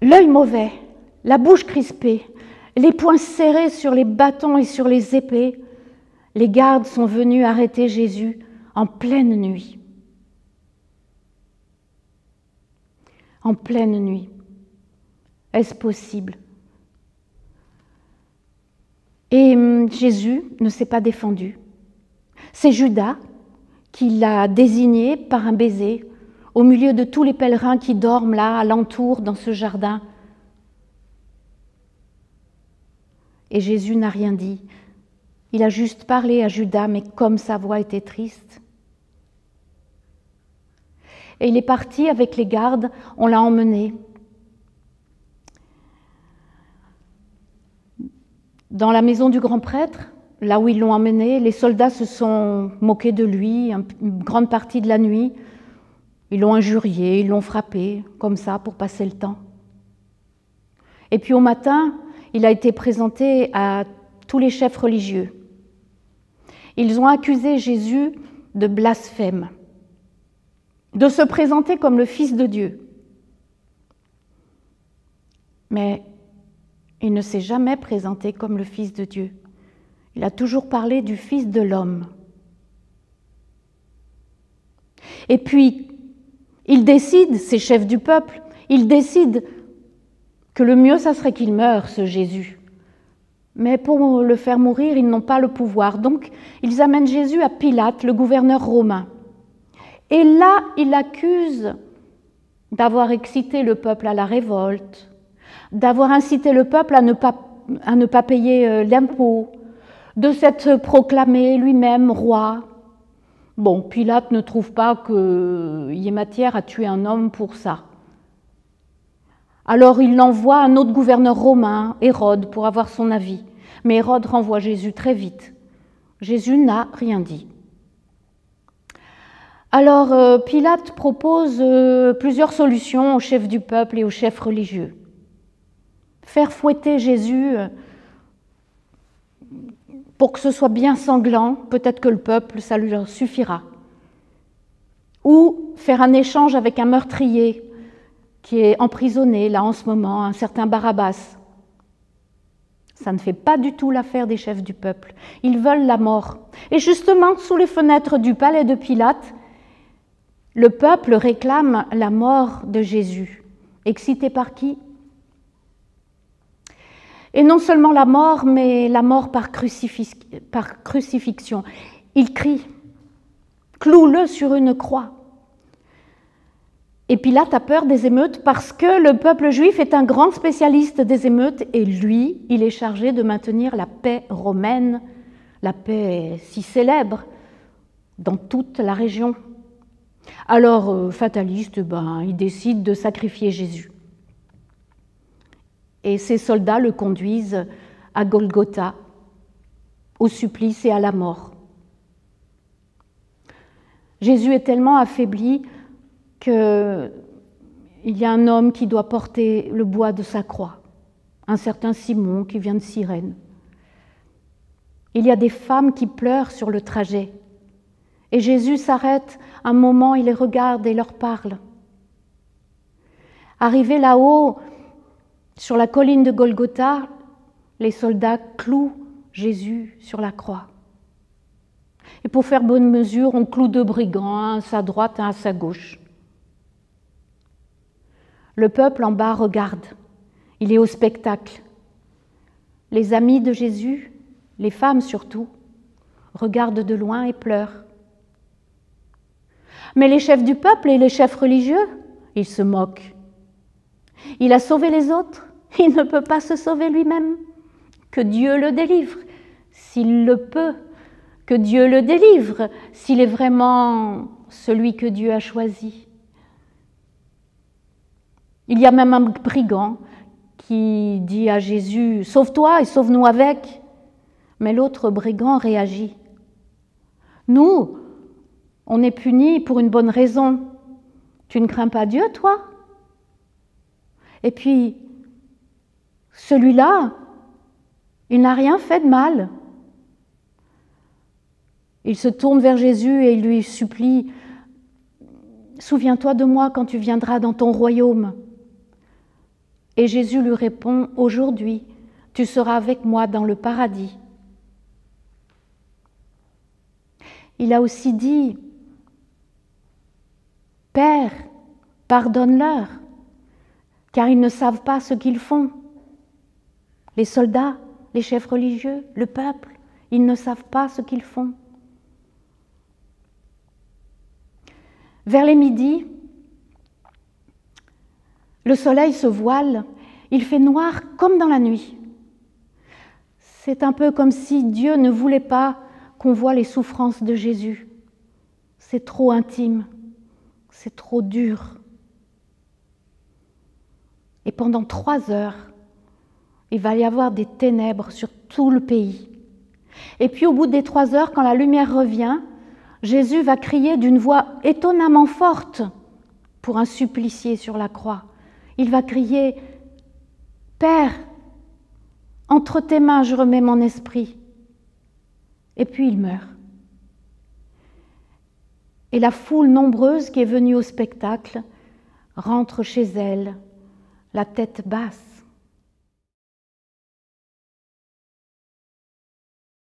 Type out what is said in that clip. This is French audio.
l'œil mauvais, la bouche crispée, les poings serrés sur les bâtons et sur les épées, les gardes sont venus arrêter Jésus en pleine nuit. En pleine nuit. Est-ce possible? Et Jésus ne s'est pas défendu. C'est Judas qui l'a désigné par un baiser au milieu de tous les pèlerins qui dorment là, alentour, dans ce jardin. Et Jésus n'a rien dit. Il a juste parlé à Judas, mais comme sa voix était triste. Et il est parti avec les gardes, on l'a emmené. Dans la maison du grand prêtre, là où ils l'ont emmené, les soldats se sont moqués de lui une grande partie de la nuit. Ils l'ont injurié, ils l'ont frappé, comme ça, pour passer le temps. Et puis au matin, il a été présenté à tous les chefs religieux. Ils ont accusé Jésus de blasphème, de se présenter comme le Fils de Dieu. Mais il ne s'est jamais présenté comme le Fils de Dieu. Il a toujours parlé du Fils de l'homme. Et puis, ils décident, ces chefs du peuple, ils décident que le mieux, ça serait qu'il meure, ce Jésus. Mais pour le faire mourir, ils n'ont pas le pouvoir. Donc, ils amènent Jésus à Pilate, le gouverneur romain. Et là, il l'accuse d'avoir excité le peuple à la révolte, d'avoir incité le peuple à ne pas payer l'impôt, de s'être proclamé lui-même roi. Bon, Pilate ne trouve pas qu'il y ait matière à tuer un homme pour ça. Alors il envoie un autre gouverneur romain, Hérode, pour avoir son avis. Mais Hérode renvoie Jésus très vite. Jésus n'a rien dit. Alors Pilate propose plusieurs solutions aux chefs du peuple et aux chefs religieux. Faire fouetter Jésus pour que ce soit bien sanglant, peut-être que le peuple, ça lui suffira. Ou faire un échange avec un meurtrier qui est emprisonné, là, en ce moment, un certain Barabbas. Ça ne fait pas du tout l'affaire des chefs du peuple. Ils veulent la mort. Et justement, sous les fenêtres du palais de Pilate, le peuple réclame la mort de Jésus. Excité par qui? Et non seulement la mort, mais la mort par crucifixion. Il crie, cloue-le sur une croix. Et Pilate a peur des émeutes parce que le peuple juif est un grand spécialiste des émeutes et lui, il est chargé de maintenir la paix romaine, la paix si célèbre dans toute la région. Alors, fataliste, il décide de sacrifier Jésus. Et ses soldats le conduisent à Golgotha, au supplice et à la mort. Jésus est tellement affaibli qu'il y a un homme qui doit porter le bois de sa croix, un certain Simon qui vient de Cyrène. Il y a des femmes qui pleurent sur le trajet. Et Jésus s'arrête un moment, il les regarde et leur parle. Arrivé là-haut, sur la colline de Golgotha, les soldats clouent Jésus sur la croix. Et pour faire bonne mesure, on cloue deux brigands, un à sa droite, un à sa gauche. Le peuple en bas regarde, il est au spectacle. Les amis de Jésus, les femmes surtout, regardent de loin et pleurent. Mais les chefs du peuple et les chefs religieux, ils se moquent. Il a sauvé les autres, il ne peut pas se sauver lui-même. Que Dieu le délivre, s'il le peut. Que Dieu le délivre, s'il est vraiment celui que Dieu a choisi. Il y a même un brigand qui dit à Jésus « Sauve-toi et sauve-nous avec ». Mais l'autre brigand réagit. « Nous, on est punis pour une bonne raison. Tu ne crains pas Dieu, toi ? Et puis, celui-là, il n'a rien fait de mal. » Il se tourne vers Jésus et il lui supplie « Souviens-toi de moi quand tu viendras dans ton royaume. » Et Jésus lui répond, « Aujourd'hui, tu seras avec moi dans le paradis. » Il a aussi dit, « Père, pardonne-leur, car ils ne savent pas ce qu'ils font. » Les soldats, les chefs religieux, le peuple, ils ne savent pas ce qu'ils font. Vers les midis, le soleil se voile, il fait noir comme dans la nuit. C'est un peu comme si Dieu ne voulait pas qu'on voit les souffrances de Jésus. C'est trop intime, c'est trop dur. Et pendant 3 heures, il va y avoir des ténèbres sur tout le pays. Et puis au bout des 3 heures, quand la lumière revient, Jésus va crier d'une voix étonnamment forte pour un supplicié sur la croix. Il va crier « Père, entre tes mains je remets mon esprit. » Et puis il meurt. Et la foule nombreuse qui est venue au spectacle rentre chez elle, la tête basse.